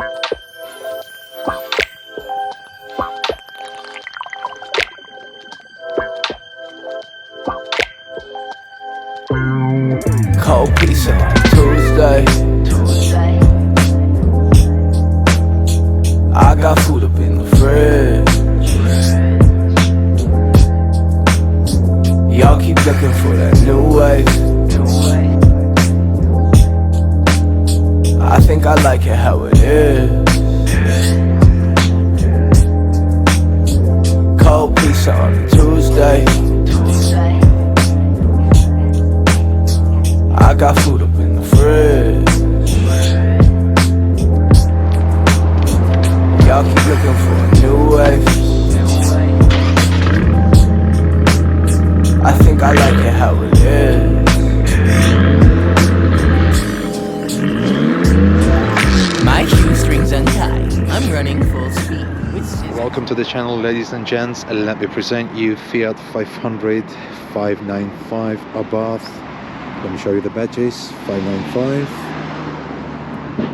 Cold pizza on Tuesday. I got food up in the fridge. Y'all keep looking for that new wave. I think I like it how it is. Cold pizza on a Tuesday. I got food up in the fridge. Y'all keep looking for a new wave. I think I like it how it is. My shoestrings untied. I'm running full speed. Welcome to the channel, ladies and gents. Let me present you Fiat 500 595 Abarth. Let me show you the badges. 595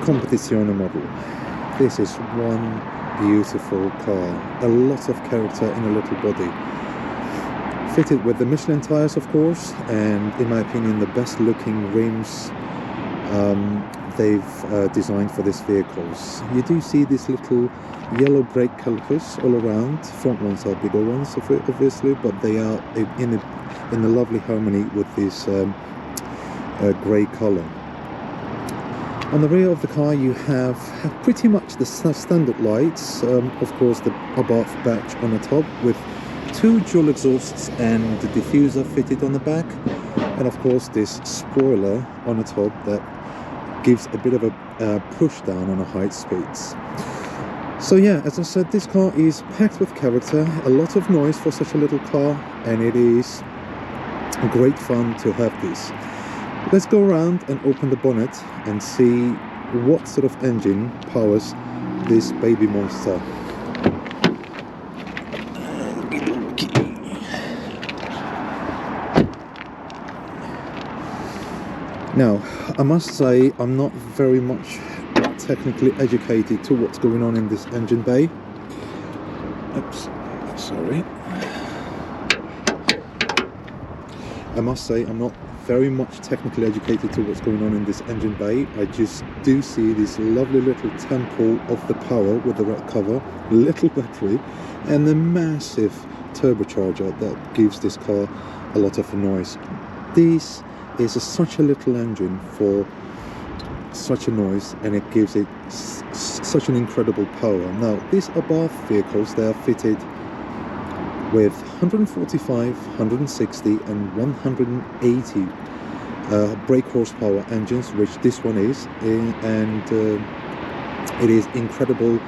Competizione model. This is one beautiful car. A lot of character in a little body. Fitted with the Michelin tires, of course, and in my opinion the best looking rims they've designed for these vehicles. You do see these little yellow brake calipers all around. Front ones are bigger ones, obviously, but they are in a lovely harmony with this grey colour. On the rear of the car you have pretty much the standard lights, of course the Abarth badge on the top with two dual exhausts and the diffuser fitted on the back, and of course this spoiler on the top that gives a bit of a push down on the high speeds. So yeah, as I said, this car is packed with character, a lot of noise for such a little car, and it is great fun to have this. Let's go around and open the bonnet and see what sort of engine powers this baby monster. Now, I must say I'm not very much technically educated to what's going on in this engine bay. Oops, sorry. I must say I'm not very much technically educated to what's going on in this engine bay. I just do see this lovely little temple of the power with the red cover, little battery, and the massive turbocharger that gives this car a lot of noise. This is such a little engine for such a noise, and it gives it such an incredible power. Now, these Abarth vehicles, they are fitted with 145, 160 and 180 brake horsepower engines, which this one is, and it is incredible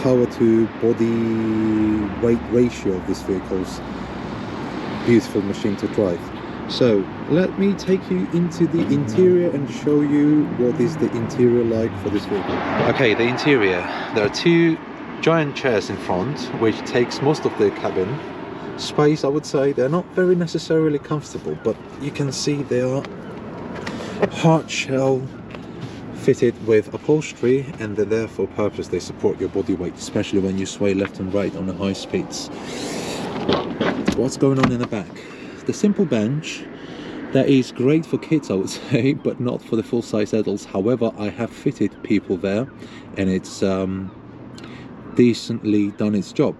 power to body weight ratio of these vehicles. Beautiful machine to drive. So let me take you into the interior and show you what is the interior like for this vehicle. Okay, the interior. There are two giant chairs in front, which takes most of the cabin space, I would say. They're not very necessarily comfortable, but you can see they are hard shell fitted with upholstery, and they're there for a purpose. They support your body weight, especially when you sway left and right on the high speeds. What's going on in the back? The simple bench that is great for kids, I would say, but not for the full-size adults. However, I have fitted people there, and it's decently done its job.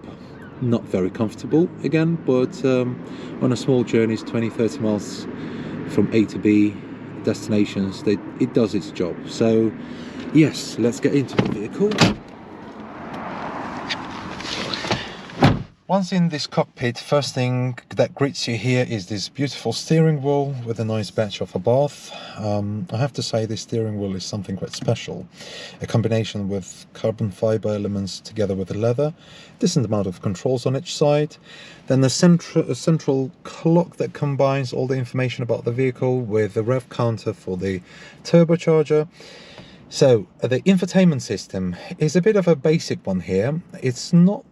Not very comfortable again, but on a small journeys, 20-30 miles from A to B destinations, it does its job. So yes, let's get into the vehicle. Once in this cockpit, first thing that greets you here is this beautiful steering wheel with a nice badge of Abarth. I have to say this steering wheel is something quite special. A combination with carbon fiber elements together with the leather. Decent amount of controls on each side. Then the central clock that combines all the information about the vehicle with the rev counter for the turbocharger. So the infotainment system is a bit of a basic one here. It's not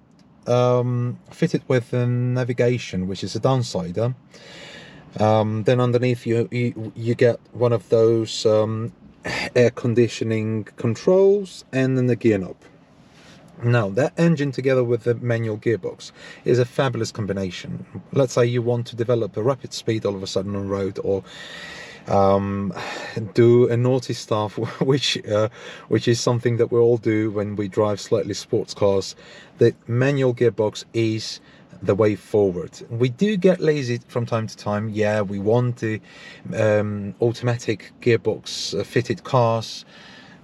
fitted with navigation, which is a downsider. Then underneath you get one of those air conditioning controls, and then the gear knob. Now, that engine together with the manual gearbox is a fabulous combination. Let's say you want to develop a rapid speed all of a sudden on road, or do a naughty stuff, which is something that we all do when we drive slightly sports cars. The manual gearbox is the way forward. We do get lazy from time to time. Yeah, we want the automatic gearbox fitted cars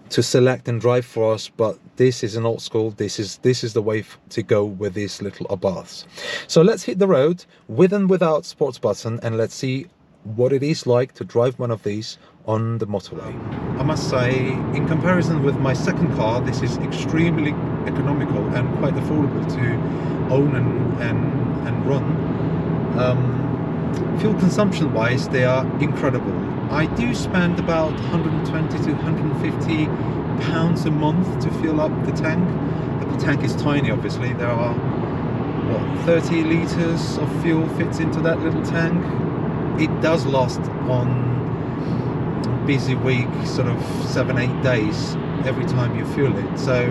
to select and drive for us, but this is an old school. This is the way to go with these little Abarths. So let's hit the road with and without sports button, and let's see what it is like to drive one of these on the motorway. I must say, in comparison with my second car, this is extremely economical and quite affordable to own and run. Fuel consumption wise, they are incredible. I do spend about 120 to 150 pounds a month to fill up the tank. The tank is tiny, obviously. There are, what, 30 litres of fuel fits into that little tank. It does last on busy week, sort of 7-8 days every time you fuel it. So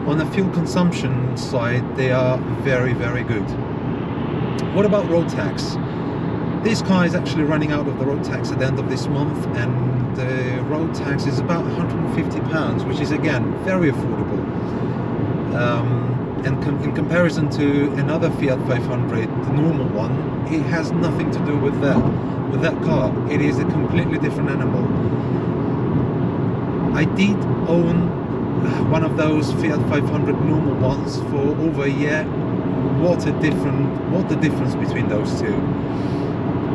on the fuel consumption side, they are very, very good. What about road tax? This car is actually running out of the road tax at the end of this month, and the road tax is about 150 pounds, which is again very affordable. And in comparison to another Fiat 500, the normal one, it has nothing to do with that car. It is a completely different animal. I did own one of those Fiat 500 normal ones for over a year. What the difference between those two.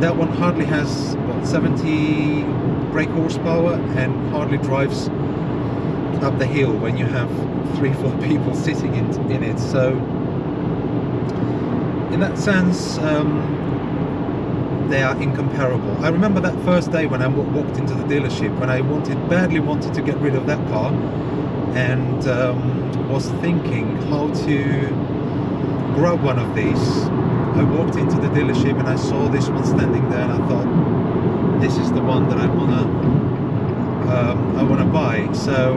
That one hardly has, what, 70 brake horsepower and hardly drives up the hill when you have 3-4 people sitting in it. So in that sense, they are incomparable. I remember that first day when I walked into the dealership, when I badly wanted to get rid of that car, and was thinking how to grab one of these. I walked into the dealership and I saw this one standing there, and I thought, this is the one that I wanna buy. So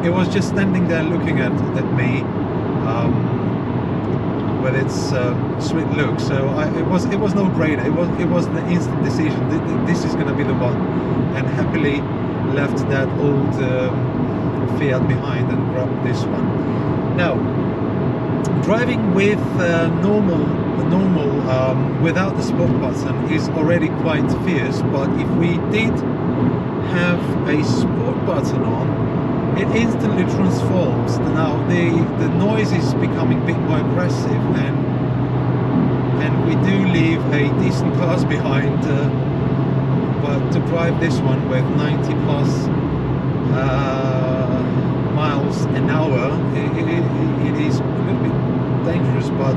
it was just standing there looking at me with its sweet look. So it was no brainer. It was an instant decision. This is going to be the one, and happily left that old Fiat behind and grabbed this one. Now, driving with normal without the sport button is already quite fierce, but if we did have a sport button on, it instantly transforms. Now the noise is becoming a bit more aggressive, and we do leave a decent cars behind, but to drive this one with 90 plus miles an hour, it is a little bit dangerous, but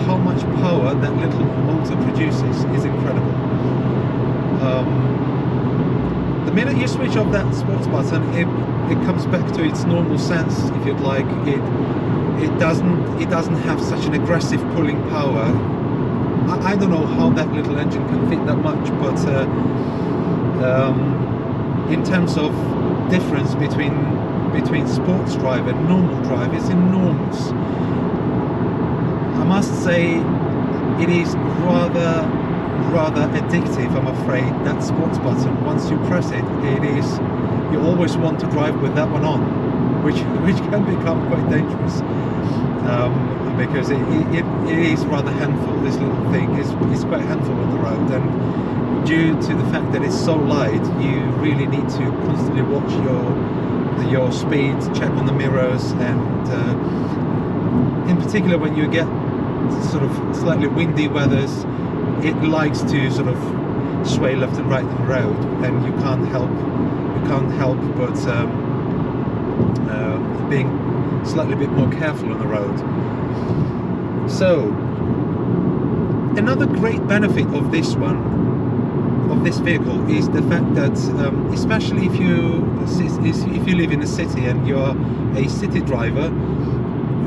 how much power that little motor produces is incredible. The minute you switch off that sports button, it comes back to its normal sense, if you'd like. It doesn't have such an aggressive pulling power. I don't know how that little engine can fit that much, but in terms of difference between sports drive and normal drive is enormous. I must say it is rather addictive, I'm afraid, that sports button. Once you press it, you always want to drive with that one on, which can become quite dangerous, because it is rather handful. This little thing is quite handful on the road, and due to the fact that it's so light, you really need to constantly watch your speed, check on the mirrors, and in particular when you get sort of slightly windy weathers, it likes to sort of sway left and right on the road, and you can't help but being slightly bit more careful on the road. So another great benefit of this vehicle is the fact that especially if you live in a city and you're a city driver,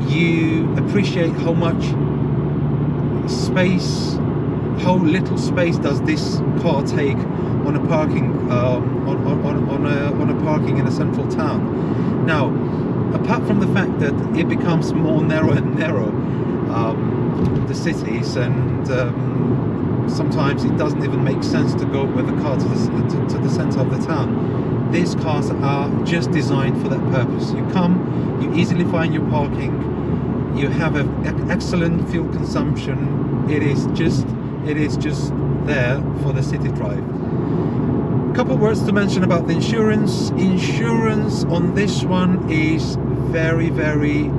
you appreciate how little space does this car take on a parking on a parking in a central town. Now, apart from the fact that it becomes more narrow and narrow, the cities, and sometimes it doesn't even make sense to go with the car to the center of the town. These cars are just designed for that purpose. You come, you easily find your parking, you have an excellent fuel consumption. It is just there for the city drive. A couple of words to mention about the insurance. Insurance on this one is very, very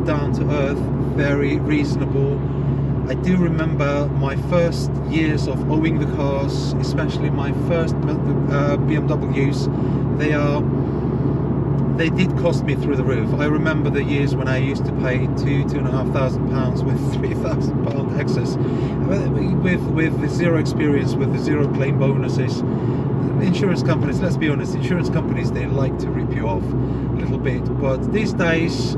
down to earth, very reasonable. I do remember my first years of owning the cars, especially my first BMWs. They did cost me through the roof. I remember the years when I used to pay £2,500 with £3,000 excess, with zero experience, with the zero claim bonuses. Insurance companies, let's be honest, insurance companies, they like to rip you off a little bit. But these days,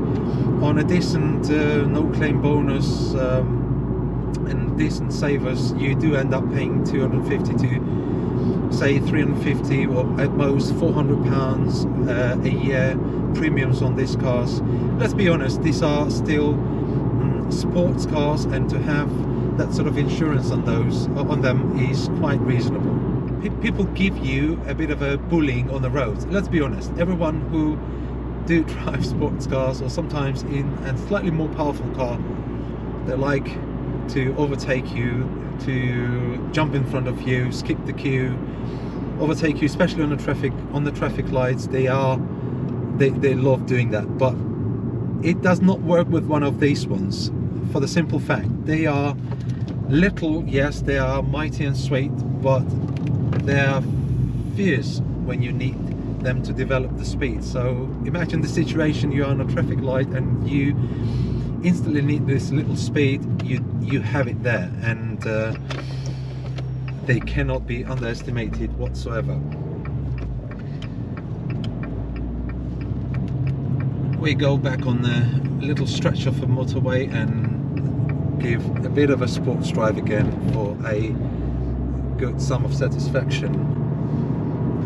on a decent no claim bonus and decent savers, you do end up paying 250 to say 350 or at most £400 a year premiums on these cars. Let's be honest, these are still sports cars, and to have that sort of insurance on them is quite reasonable. People give you a bit of a bullying on the road. Let's be honest, everyone who do drive sports cars, or sometimes in a slightly more powerful car, they like to overtake you, to jump in front of you, skip the queue, overtake you, especially on the traffic lights. They love doing that. But it does not work with one of these ones, for the simple fact they are little, yes, they are mighty and sweet, but they are fierce when you need them to develop the speed. So imagine the situation: you are on a traffic light and you instantly need this little speed. You have it there, and they cannot be underestimated whatsoever. We go back on the little stretch of a motorway and give a bit of a sports drive again for a good sum of satisfaction.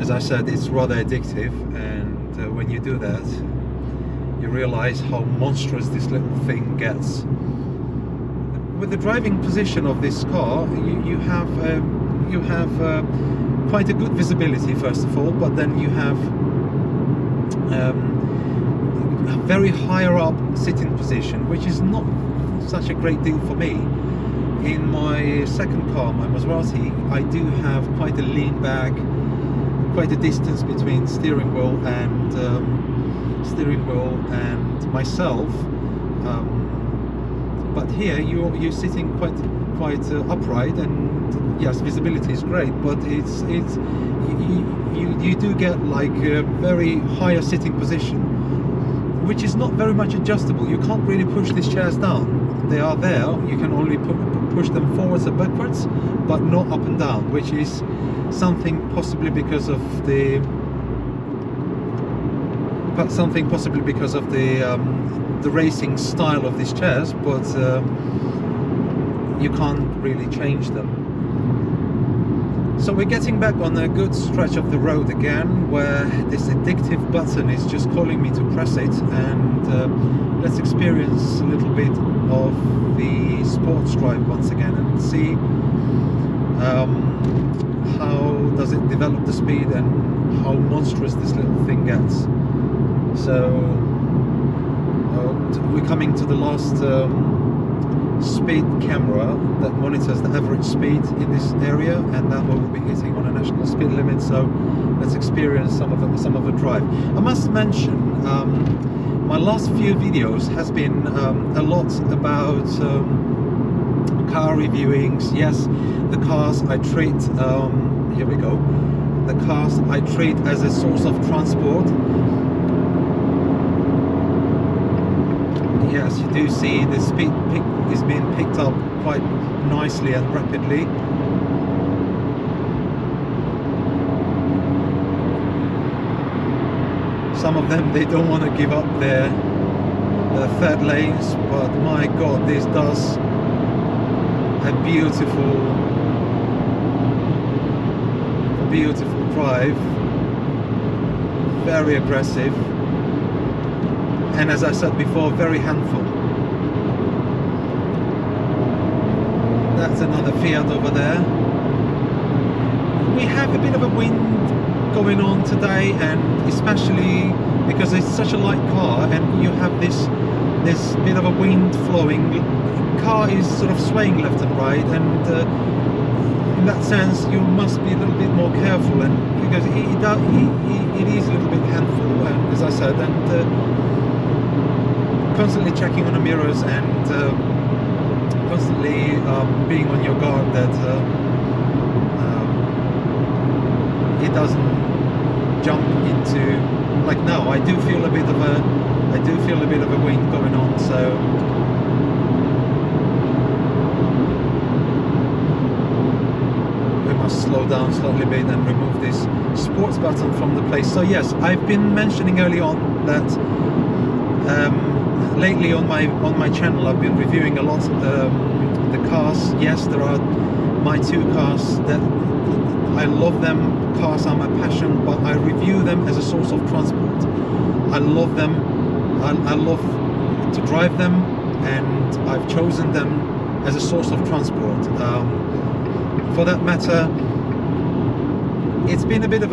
As I said, it's rather addictive, and when you do that, you realize how monstrous this little thing gets. With the driving position of this car, you have quite a good visibility, first of all, but then you have a very higher up sitting position, which is not such a great deal for me. In my second car, my Maserati, I do have quite a lean back, quite a distance between steering wheel and myself. But here you're sitting quite upright, and yes, visibility is great, but you do get like a very higher sitting position, which is not very much adjustable. You can't really push these chairs down. They are there. You can only push them forwards and backwards, but not up and down, which is something possibly because of the racing style of these chairs, but you can't really change them. So we're getting back on a good stretch of the road again, where this addictive button is just calling me to press it, and let's experience a little bit of the sports drive once again and see how does it develop the speed and how monstrous this little thing gets. So we're coming to the last speed camera that monitors the average speed in this area, and that will be hitting on a national speed limit. So let's experience some of the drive. I must mention, my last few videos has been a lot about car reviewings. Yes, the cars I treat, here we go, the cars I treat as a source of transport. Yes, you do see the speed is being picked up quite nicely and rapidly. Some of them, they don't want to give up their third lanes, but my God, this does a beautiful drive, very aggressive, and as I said before, very handful. That's another Fiat over there. We have a bit of a wind going on today, and especially because it's such a light car and you have this bit of a wind flowing, the car is sort of swaying left and right, and in that sense you must be a little bit more careful, and because it is a little bit handful, and as I said, and constantly checking on the mirrors and constantly being on your guard that it doesn't jump into, like now I do feel a bit of a wind going on, so we must slow down slightly bit and remove this sports button from the place. So yes, I've been mentioning early on that lately on my channel I've been reviewing a lot the cars. Yes, there are my two cars that I love them. Cars are my passion, but I review them as a source of transport. I love them. I love to drive them, and I've chosen them as a source of transport. For that matter, it's been a bit of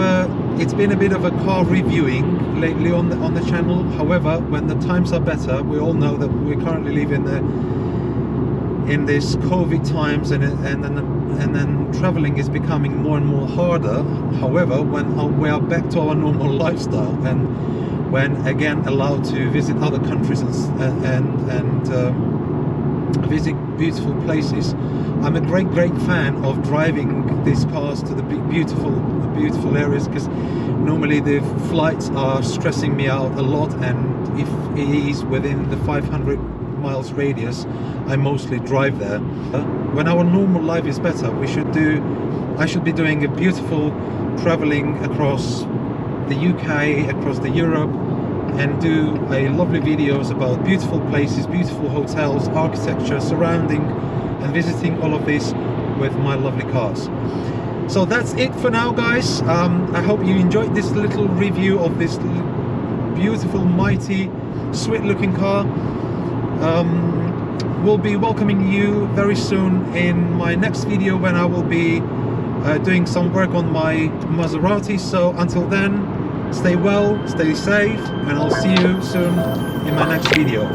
a car reviewing lately on the channel. However, when the times are better, we all know that we currently live in this COVID times, and then traveling is becoming more and more harder. However, when we are back to our normal lifestyle, and when again allowed to visit other countries and visit beautiful places, I'm a great fan of driving these cars to the beautiful areas, because normally the flights are stressing me out a lot, and if it is within the 500 miles radius, I mostly drive there. When our normal life is better, I should be doing a beautiful traveling across the UK, across the Europe, and do a lovely videos about beautiful places, beautiful hotels, architecture, surrounding and visiting all of this with my lovely cars. So that's it for now, guys. I hope you enjoyed this little review of this beautiful, mighty, sweet looking car. We'll be welcoming you very soon in my next video, when I will be doing some work on my Maserati. So until then, stay well, stay safe, and I'll see you soon in my next video.